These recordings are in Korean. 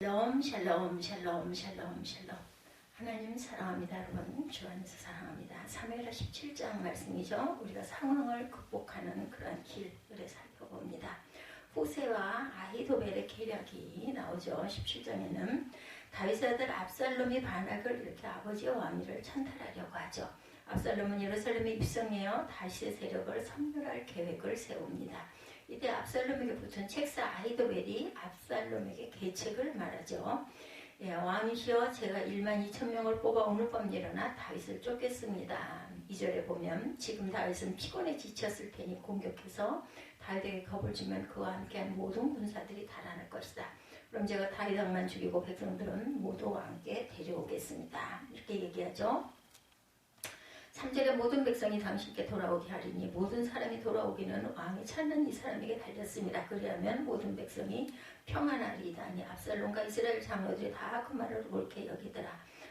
샬롬 샬롬 샬롬 샬롬 샬롬. 하나님 사랑합니다. 여러분 주 안에서 사랑합니다. 사무엘하 17장 말씀이죠. 우리가 상황을 극복하는 그런 길을 살펴봅니다. 후세와 아히도벨의 계략이 나오죠. 17장에는 다윗의 아들 압살롬이 반악을 일으켜 아버지의 왕위를 찬탈하려고 하죠. 압살롬은 예루살렘에 입성해요. 다윗의 세력을 섬멸할 계획을 세웁니다. 이때 압살롬에게 붙은 책사 아히도벨이 압살롬에게 계책을 말하죠. 왕이시여, 제가 12,000명을 뽑아 오늘 밤 일어나 다윗을 쫓겠습니다. 2절에 보면 지금 다윗은 피곤에 지쳤을 테니 공격해서 다윗에게 겁을 주면 그와 함께한 모든 군사들이 달아날 것이다. 그럼 제가 다윗 왕만 죽이고 백성들은 모두 왕께 데려오겠습니다. 이렇게 얘기하죠. 3절에 모든 백성이 당신께 돌아오게 하리니 모든 사람이 돌아오기는 왕이 찾는 이 사람에게 달렸습니다. 그리하면 모든 백성이 평안하리이다. 아니 압살롬과 이스라엘 장로들이 다 그 말을 옳게 여기더라.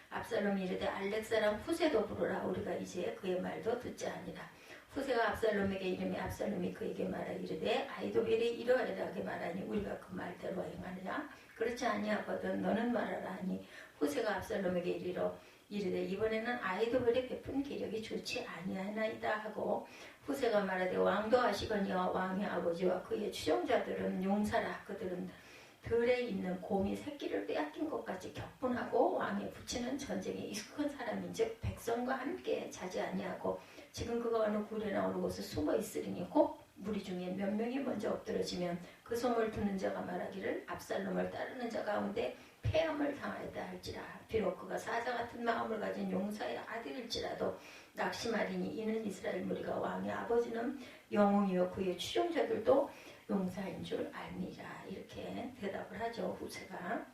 압살롬이 이르되 알렉 사람 후세도 부르라. 우리가 이제 그의 말도 듣자 하니라. 후세가 압살롬에게 이르매 압살롬이 그에게 말하 이르되 아히도벨이 이러하게 말하니 우리가 그 말대로 행하느냐. 그렇지 아니하거든 너는 말하라 하니 후세가 압살롬에게 이르되 이번에는 아히도벨의 베푼 계력이 좋지 아니하나이다 하고 후세가 말하되 왕도 하시거니와 왕의 아버지와 그의 추종자들은 용사라. 그들은 들에 있는 곰이 새끼를 빼앗긴 것 같이 격분하고 왕에 붙이는 전쟁에 익숙한 사람인즉 백성과 함께 자지 아니하고 지금 그가 어느 굴에나 어느 곳에 숨어 있으리니 혹 무리 중에 몇 명이 먼저 엎드러지면 그 소문을 듣는 자가 말하기를 압살롬을 따르는 자 가운데 폐함을 당하였다 할지라. 비록 그가 사자 같은 마음을 가진 용사의 아들일지라도 낙심하리니 이는 이스라엘 무리가 왕의 아버지는 영웅이요 그의 추종자들도 용사인 줄 알미라. 이렇게 대답을 하죠. 후세가.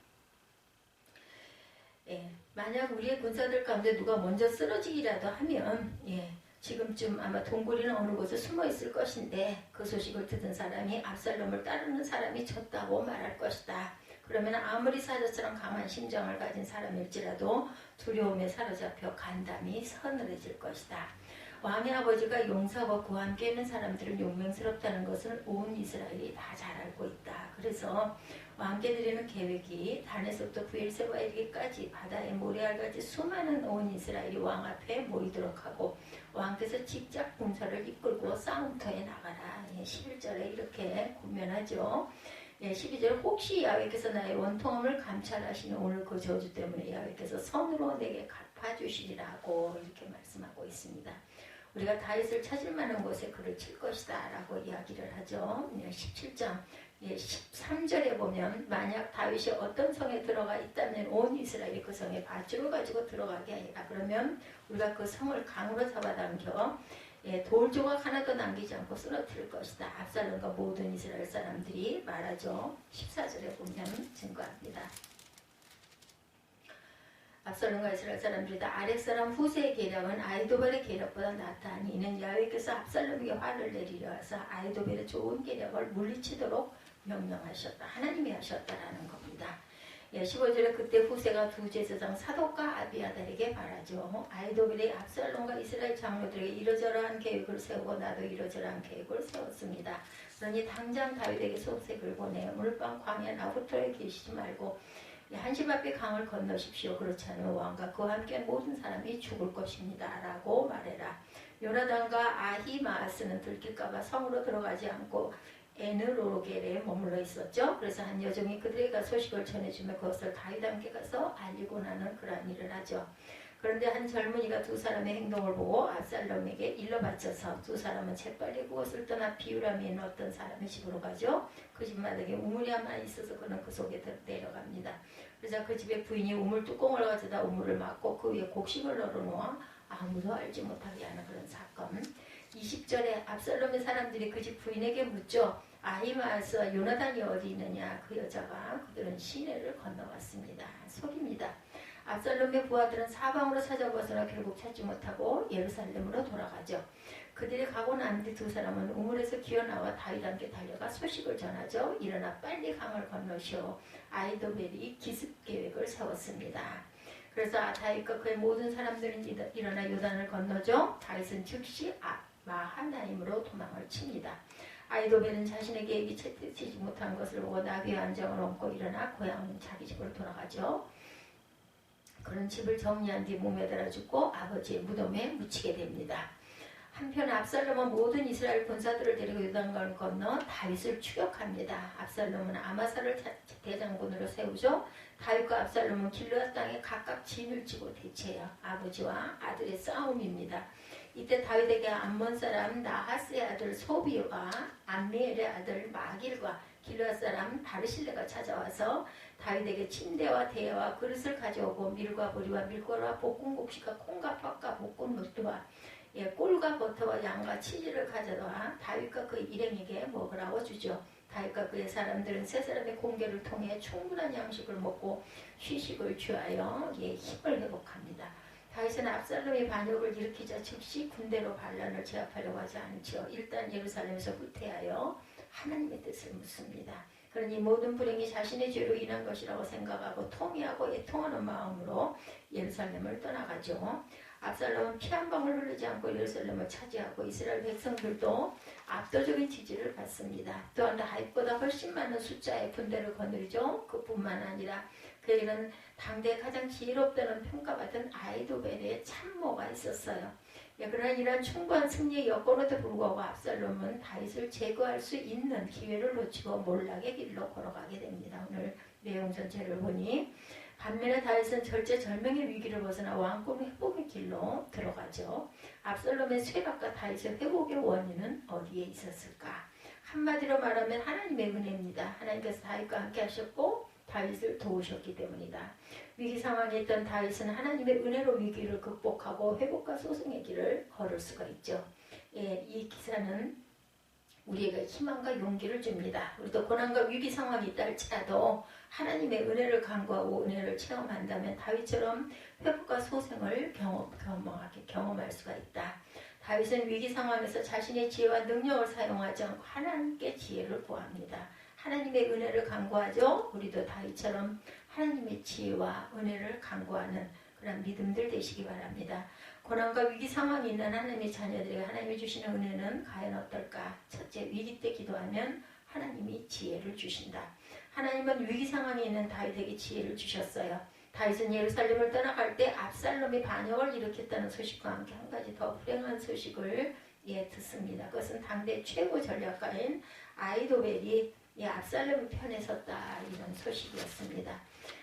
만약 우리의 군사들 가운데 누가 먼저 쓰러지기라도 하면 지금쯤 아마 동굴이나 어느 곳에 숨어 있을 것인데 그 소식을 듣은 사람이 압살롬을 따르는 사람이 졌다고 말할 것이다. 그러면 아무리 사자처럼 강한 심정을 가진 사람일지라도 두려움에 사로잡혀 간담이 서늘해질 것이다. 왕의 아버지가 용사와 그와 함께 있는 사람들은 용맹스럽다는 것을 온 이스라엘이 다 잘 알고 있다. 그래서 왕께 드리는 계획이 단에서부터 브엘세바 이르기까지 바다의 모래알같이 수많은 온 이스라엘이 왕 앞에 모이도록 하고 왕께서 직접 군사를 이끌고 싸움터에 나가라. 11절에 이렇게 권면하죠. 12절 혹시 야훼께서 나의 원통함을 감찰하시는 오늘 그 저주 때문에 야훼께서 선으로 내게 갚아주시리라고 이렇게 말씀하고 있습니다. 우리가 다윗을 찾을 만한 곳에 그를 칠 것이다 라고 이야기를 하죠. 17장 13절에 보면 만약 다윗이 어떤 성에 들어가 있다면 온 이스라엘이 그 성에 밧줄을 가지고 들어가게 하리라. 그러면 우리가 그 성을 강으로 잡아당겨 돌 조각 하나도 남기지 않고 쓰러뜨릴 것이다. 압살롬과 모든 이스라엘 사람들이 말하죠. 14절에 보면 증거합니다. 압살롬과 이스라엘 사람들이 다 아렉 사람 후세의 계략은 아히도벨의 계략보다 낫다니 이는 야훼께서 압살롬에게 화를 내리려 해서 아히도벨의 좋은 계략을 물리치도록 명령하셨다. 하나님이 하셨다라는 겁니다. 15절에 그때 후세가 두 제사장 사독과 아비아달에게 말하죠. 아히도벨이 압살롬과 이스라엘 장로들에게 이러저러한 계획을 세우고 나도 이러저러한 계획을 세웠습니다. 그러니 당장 다윗에게 소색을 보내 오늘 밤 광야 나부터에 계시지 말고 한시 앞에 강을 건너십시오. 그렇지 않으면 왕과 그와 함께 모든 사람이 죽을 것입니다. 라고 말해라. 요나단과 아히마아스는 들킬까봐 성으로 들어가지 않고 에느로겔에 머물러 있었죠. 그래서 한 여종이 그들에게 소식을 전해주며 그것을 다윗과 함께 가서 알리고 나는 그러한 일을 하죠. 그런데 한 젊은이가 두 사람의 행동을 보고 압살롬에게 일러 바쳐서 두 사람은 재빨리 그것을 떠나 비유람에 있는 어떤 사람의 집으로 가죠. 그 집 마당에 우물이 하나 있어서 그는 그 속에 내려갑니다. 그래서 그 집의 부인이 우물 뚜껑을 가져다 우물을 막고 그 위에 곡식을 널어놓아 아무도 알지 못하게 하는 그런 사건. 20절에 압살롬의 사람들이 그 집 부인에게 묻죠. 아히마아스와 요나단이 어디 있느냐. 그 여자가 그들은 시내를 건너갔습니다. 속입니다. 압살롬의 부하들은 사방으로 찾아보았으나 결국 찾지 못하고 예루살렘으로 돌아가죠. 그들이 가고 난 뒤 두 사람은 우물에서 기어나와 다윗과 함께 달려가 소식을 전하죠. 일어나 빨리 강을 건너시오. 아히도벨이 기습 계획을 세웠습니다. 그래서 다윗과 그의 모든 사람들은 일어나 요단을 건너죠. 다윗은 즉시 마하나임으로 도망을 칩니다. 아이도벨은 자신의 계획이 채택되지 못한 것을 보고 나귀의 안정을 얹고 일어나 고향은 자기 집으로 돌아가죠. 그런 집을 정리한 뒤 몸에 달아 죽고 아버지의 무덤에 묻히게 됩니다. 한편 압살롬은 모든 이스라엘 군사들을 데리고 요단강을 건너 다윗을 추격합니다. 압살롬은 아마사를 대장군으로 세우죠. 다윗과 압살롬은 길르앗 땅에 각각 진을 치고 대치해요. 아버지와 아들의 싸움입니다. 이때 다윗에게 암몬 사람 나하스의 아들 소비와 암미엘의 아들 마길과 길르앗 사람 바르실레가 찾아와서 다윗에게 침대와 대야와 그릇을 가져오고 밀과 보리와 밀가루와 볶은 곡식과 콩과 팥과 볶은 물두와 꿀과 버터와 양과 치즈를 가져다 다윗과 그 일행에게 먹으라고 주죠. 다윗과 그의 사람들은 세 사람의 공개를 통해 충분한 양식을 먹고 휴식을 취하여 힘을 회복합니다. 다윗은 압살롬이 반역을 일으키자 즉시 군대로 반란을 제압하려고 하지 않죠. 일단 예루살렘에서 후퇴하여 하나님의 뜻을 묻습니다. 그러니 모든 불행이 자신의 죄로 인한 것이라고 생각하고 통회하고 애통하는 마음으로 예루살렘을 떠나가죠. 압살롬은 피 한 방울 흐르지 않고 예루살렘을 차지하고 이스라엘 백성들도 압도적인 지지를 받습니다. 또한 다윗보다 훨씬 많은 숫자의 군대를 거느리죠. 그뿐만 아니라 그에게는 당대 가장 지혜롭다는 평가받은 아이도벨의 참모가 있었어요. 그러나 이러한 충분한 승리의 여건에도 불구하고 압살롬은 다윗을 제거할 수 있는 기회를 놓치고 몰락의 길로 걸어가게 됩니다. 오늘 내용 전체를 보니 반면에 다윗은 절체절명의 위기를 벗어나 왕권 회복의 길로 들어가죠. 압살롬의 쇠락과 다윗의 회복의 원인은 어디에 있었을까? 한마디로 말하면 하나님의 은혜입니다. 하나님께서 다윗과 함께 하셨고 다윗을 도우셨기 때문이다. 위기 상황에 있던 다윗은 하나님의 은혜로 위기를 극복하고 회복과 소승의 길을 걸을 수가 있죠. 이 기사는 우리에게 희망과 용기를 줍니다. 우리도 고난과 위기 상황이 있다 할지라도 하나님의 은혜를 간구하고 은혜를 체험한다면 다윗처럼 회복과 소생을 경험할 수가 있다. 다윗은 위기 상황에서 자신의 지혜와 능력을 사용하지 않고 하나님께 지혜를 구합니다. 하나님의 은혜를 간구하죠. 우리도 다윗처럼 하나님의 지혜와 은혜를 간구하는 그런 믿음들 되시기 바랍니다. 고난과 위기 상황이 있는 하나님의 자녀들에게 하나님이 주시는 은혜는 과연 어떨까? 첫째, 위기 때 기도하면 하나님이 지혜를 주신다. 하나님은 위기 상황에 있는 다윗에게 지혜를 주셨어요. 다윗은 예루살렘을 떠나갈 때 압살롬이 반역을 일으켰다는 소식과 함께 한 가지 더 불행한 소식을 듣습니다. 그것은 당대 최고 전략가인 아이도벨이 압살롬 편에 섰다 이런 소식이었습니다.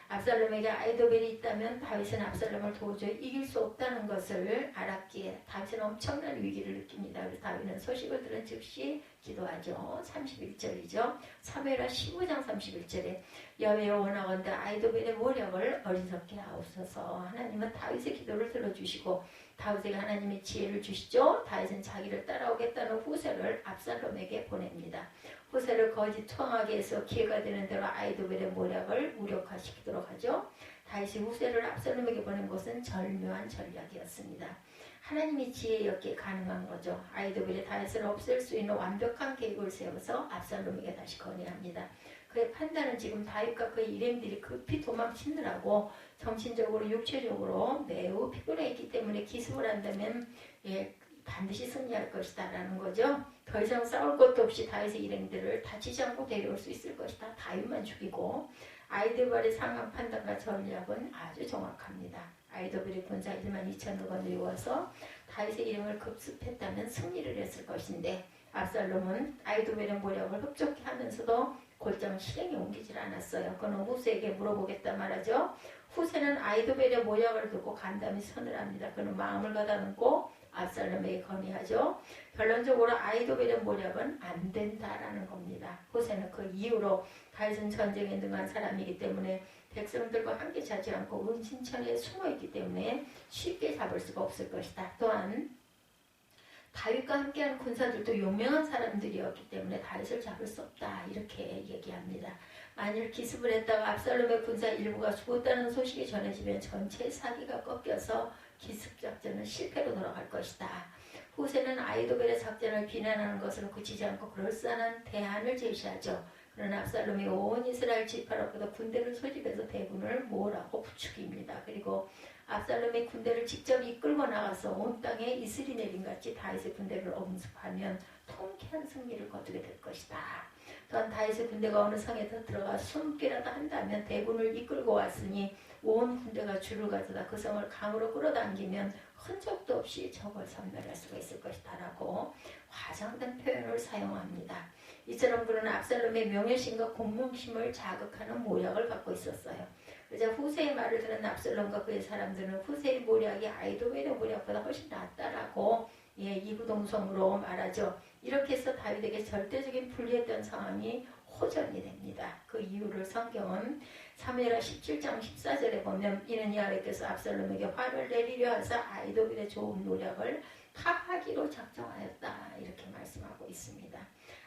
압살롬에게 아이도벨이 있다면 다윗은 압살롬을 도저히 이길 수 없다는 것을 알았기에 다윗은 엄청난 위기를 느낍니다. 그래서 다윗은 소식을 들은 즉시 기도하죠. 31절이죠. 사무엘하 15장 31절에 여호와여 원하건대 아이도벨의 모략을 어리석게 하옵소서. 하나님은 다윗의 기도를 들어주시고 다윗에게 하나님의 지혜를 주시죠. 다윗은 자기를 따라오겠다는 후세를 압살롬에게 보냅니다. 후세를 거짓 투항하게 해서 기회가 되는 대로 아이도벨의 모략을 무력화시키도록 하죠. 다윗이 후세를 압살롬에게 보낸 것은 절묘한 전략이었습니다. 하나님의 지혜였기에 가능한 거죠. 아이도벨이 다윗을 없앨 수 있는 완벽한 계획을 세워서 압살롬에게 다시 건의합니다. 그의 판단은 지금 다윗과 그의 일행들이 급히 도망치느라고 정신적으로 육체적으로 매우 피곤해 있기 때문에 기습을 한다면 반드시 승리할 것이다 라는 거죠. 더 이상 싸울 것도 없이 다윗의 일행들을 다치지 않고 데려올 수 있을 것이다. 다윗만 죽이고 아이도벨의 상황 판단과 전략은 아주 정확합니다. 아이도벨이 군사 1만 2천을 거느려와서 다윗의 일행을 급습했다면 승리를 했을 것인데 압살롬은 아이도벨의 모략을 흡족해 하면서도 곧장 실행에 옮기질 않았어요. 그는 후세에게 물어보겠다 말하죠. 후세는 아이도벨의 모략을 듣고 간담이 선을 합니다. 그는 마음을 가다듬고 압살롬에게 건의하죠. 결론적으로 아이도벨의 모략은 안 된다라는 겁니다. 후세는 그 이후로 다윗은 전쟁에 능한 사람이기 때문에 백성들과 함께 자지 않고 은신처에 숨어있기 때문에 쉽게 잡을 수가 없을 것이다. 또한 다윗과 함께하는 군사들도 유명한 사람들이었기 때문에 다윗을 잡을 수 없다 이렇게 얘기합니다. 만일 기습을 했다가 압살롬의 군사 일부가 죽었다는 소식이 전해지면 전체 사기가 꺾여서 기습작전은 실패로 돌아갈 것이다. 후세는 아이도벨의 작전을 비난하는 것으로 그치지 않고 그럴싸한 대안을 제시하죠. 그러나 압살롬이 온 이스라엘 지파로부터 군대를 소집해서 대군을 모으라고 부추깁니다. 그리고 압살롬의 군대를 직접 이끌고 나가서 온 땅에 이슬이 내림같이 다윗의 군대를 엄습하면 통쾌한 승리를 거두게 될 것이다. 또한 다윗의 군대가 어느 성에 더 들어가 숨기라도 한다면 대군을 이끌고 왔으니 온 군대가 줄을 가져다 그 성을 강으로 끌어당기면 흔적도 없이 적을 섬멸할 수가 있을 것이다 라고 과장된 표현을 사용합니다. 이처럼 그는 압살롬의 명예심과 공명심을 자극하는 모략을 갖고 있었어요. 그래서 후세의 말을 들은 압살롬과 그의 사람들은 후세의 모략이 아히도벨의 모략보다 훨씬 낫다라고 이구동성으로 말하죠. 이렇게 해서 다윗에게 절대적인 불리했던 상황이 호전이 됩니다. 그 이유를 성경은 사무엘하 17장 14절에 보면 이는 여호와께서 압살롬에게 화를 내리려 하사 아히도벨의 좋은 노력을 파하기로 작정하였다 이렇게 말씀하고 있습니다.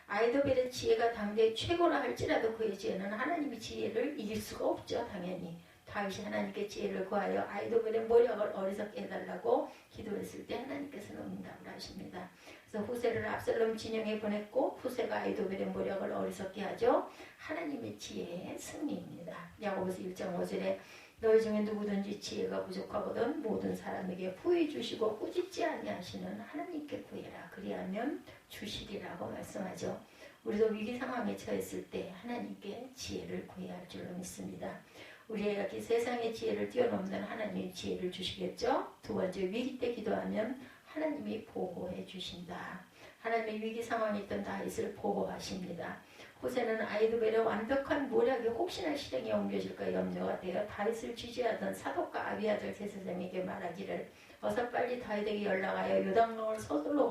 아히도벨의 지혜가 당대 최고라 할지라도 그의 지혜는 하나님의 지혜를 이길 수가 없죠. 당연히 다윗이 하나님께 지혜를 구하여 아히도벨의 모략을 어리석게 해달라고 기도했을 때 하나님께서는 응답을 하십니다. 그래서 후세를 압살롬 진영에 보냈고 후세가 아히도벨의 모략을 어리석게 하죠. 하나님의 지혜의 승리입니다. 야고보서 1장 5절에 너희 중에 누구든지 지혜가 부족하거든 모든 사람에게 후히 주시고 꾸짖지 아니하시는 하나님께 구해라. 그리하면 주시리라고 말씀하죠. 우리도 위기 상황에 처했을 때 하나님께 지혜를 구해야 할 줄로 믿습니다. 우리에게 세상의 지혜를 뛰어넘는 하나님의 지혜를 주시겠죠. 두 번째, 위기 때 기도하면 하나님이 보호해 주신다. 하나님의 위기 상황에 있던 다윗을 보호하십니다. 후세는 아히도벨의 완벽한 모략이 혹시나 실행에 옮겨질까 염려가 되어 다윗을 지지하던 사독과 아비아들 제사장에게 말하기를 어서 빨리 다윗에게 연락하여 요단강을 서둘러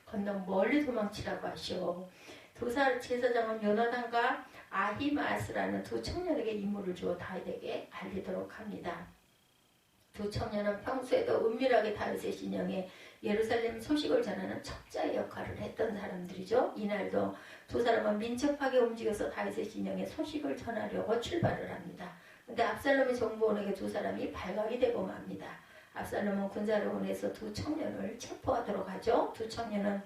건너 멀리 도망치라고 하시오. 두 제사장은 요나단과 아히마스라는 두 청년에게 임무를 주어 다윗에게 알리도록 합니다. 두 청년은 평소에도 은밀하게 다윗의 진영에 예루살렘 소식을 전하는 첩자의 역할을 했던 사람들이죠. 이날도 두 사람은 민첩하게 움직여서 다윗의 진영에 소식을 전하려고 출발을 합니다. 그런데 압살롬의 정보원에게 두 사람이 발각이 되고 맙니다. 압살롬은 군사를 보내서 두 청년을 체포하도록 하죠. 두 청년은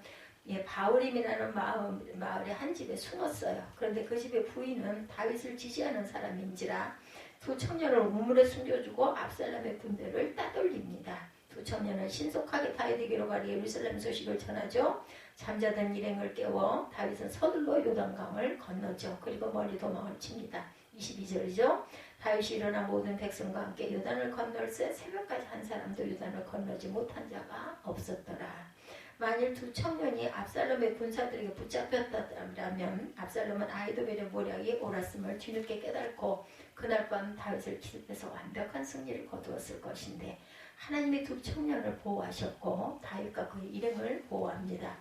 바울임이라는 마을의 한 집에 숨었어요. 그런데 그 집의 부인은 다윗을 지지하는 사람인지라 두 청년을 우물에 숨겨주고 압살롬의 군대를 따돌립니다. 두 청년은 신속하게 다윗에게로 가리 예루살렘 소식을 전하죠. 잠자던 일행을 깨워 다윗은 서둘러 요단강을 건너죠. 그리고 멀리 도망을 칩니다. 22절이죠. 다윗이 일어나 모든 백성과 함께 요단을 건널새 새벽까지 한 사람도 요단을 건너지 못한 자가 없었더라. 만일 두 청년이 압살롬의 군사들에게 붙잡혔다면 압살롬은 아히도벨의 모략이 옳았음을 뒤늦게 깨닫고 그날 밤 다윗을 기습해서 완벽한 승리를 거두었을 것인데 하나님이 두 청년을 보호하셨고 다윗과 그의 일행을 보호합니다.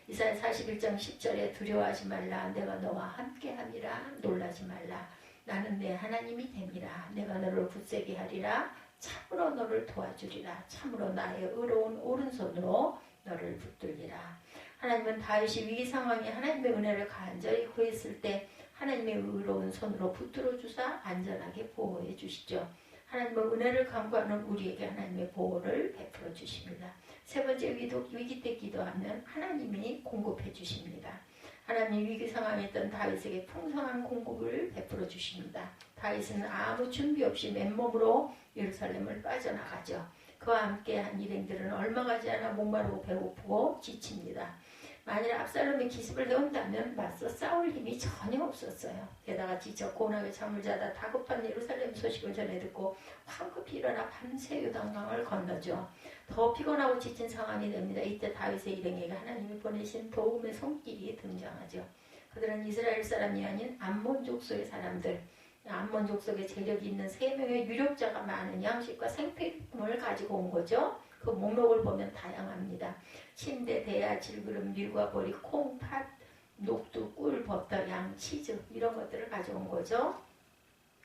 이사야 41장 10절에 두려워하지 말라 내가 너와 함께함이라 놀라지 말라 나는 내 하나님이 됨이라 내가 너를 굳세게 하리라 참으로 너를 도와주리라 참으로 나의 의로운 오른손으로 너를 붙들리라. 하나님은 다윗이 위기 상황에 하나님의 은혜를 간절히 구했을 때 하나님의 의로운 손으로 붙들어 주사 안전하게 보호해 주시죠. 하나님의 은혜를 간구하는 우리에게 하나님의 보호를 베풀어 주십니다. 세 번째, 위기 때 기도하면 하나님이 공급해 주십니다. 하나님이 위기 상황에 있던 다윗에게 풍성한 공급을 베풀어 주십니다. 다윗은 아무 준비 없이 맨몸으로 예루살렘을 빠져나가죠. 그와 함께한 일행들은 얼마 가지 않아 목마르고 배고프고 지칩니다. 만일 압살롬이 기습을 해온다면 맞서 싸울 힘이 전혀 없었어요. 게다가 지쳐 고나게 잠을 자다 다급한 예루살렘 소식을 전해 듣고 황급히 일어나 밤새 요단강을 건너죠. 더 피곤하고 지친 상황이 됩니다. 이때 다윗의 일행에게 하나님이 보내신 도움의 손길이 등장하죠. 그들은 이스라엘 사람이 아닌 암몬 족속의 사람들, 암몬 족속에 재력이 있는 3명의 유력자가 많은 양식과 생필품을 가지고 온 거죠. 그 목록을 보면 다양합니다. 침대, 대야, 질그릇, 밀과 보리, 콩, 팥, 녹두, 꿀, 버터, 양, 치즈 이런 것들을 가져온 거죠.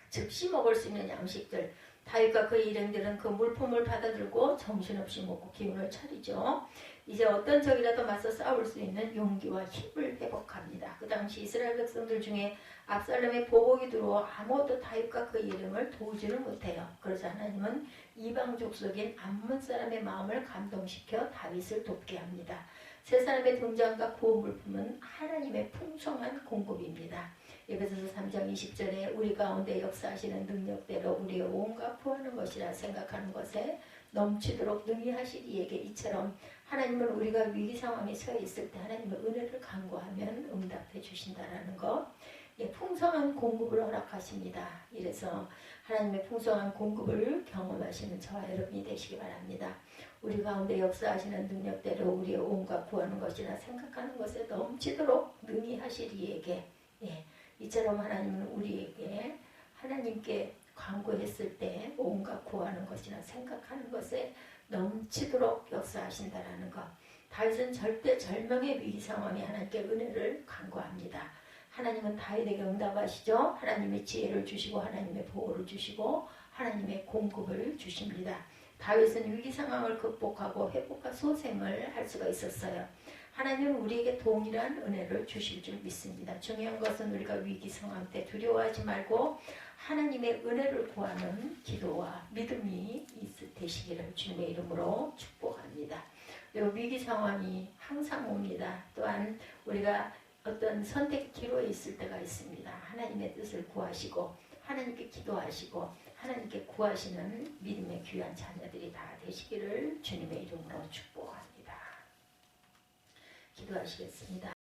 즉시 먹을 수 있는 양식들. 다윗과 그의 일행들은 그 물품을 받아들고 정신없이 먹고 기운을 차리죠. 이제 어떤 적이라도 맞서 싸울 수 있는 용기와 힘을 회복합니다. 그 당시 이스라엘 백성들 중에 압살롬의 보복이 들어와 아무도 다윗과 그의 일행을 도우지를 못해요. 그래서 하나님은 이방 족속인 암몬 사람의 마음을 감동시켜 다윗을 돕게 합니다. 세 사람의 등장과 구호 물품은 하나님의 풍성한 공급입니다. 에베소서 3장 20절에 우리 가운데 역사하시는 능력대로 우리의 온갖 구하는 것이라 생각하는 것에 넘치도록 능히 하실 이에게 이처럼 하나님은 우리가 위기 상황에 처해 있을 때 하나님의 은혜를 간구하면 응답해 주신다라는 것. 예, 풍성한 공급을 허락하십니다. 이래서 하나님의 풍성한 공급을 경험하시는 저와 여러분이 되시기 바랍니다. 우리 가운데 역사하시는 능력대로 우리의 온갖 구하는 것이나 생각하는 것에 넘치도록 능히 하실 이에게, 예, 이처럼 하나님은 우리에게 하나님께 간구했을 때 온갖 구하는 것이나 생각하는 것에 넘치도록 역사하신다라는 것. 다윗은 절대 절명의 위기 상황에 하나님께 은혜를 간구합니다. 하나님은 다윗에게 응답하시죠. 하나님의 지혜를 주시고 하나님의 보호를 주시고 하나님의 공급을 주십니다. 다윗은 위기 상황을 극복하고 회복과 소생을 할 수가 있었어요. 하나님은 우리에게 동일한 은혜를 주실 줄 믿습니다. 중요한 것은 우리가 위기 상황 때 두려워하지 말고 하나님의 은혜를 구하는 기도와 믿음이 되시기를 주님의 이름으로 축복합니다. 그리고 위기 상황이 항상 옵니다. 또한 우리가 어떤 선택 기로에 있을 때가 있습니다. 하나님의 뜻을 구하시고 하나님께 기도하시고 하나님께 구하시는 믿음의 귀한 자녀들이 다 되시기를 주님의 이름으로 축복합니다. 기도하시겠습니다.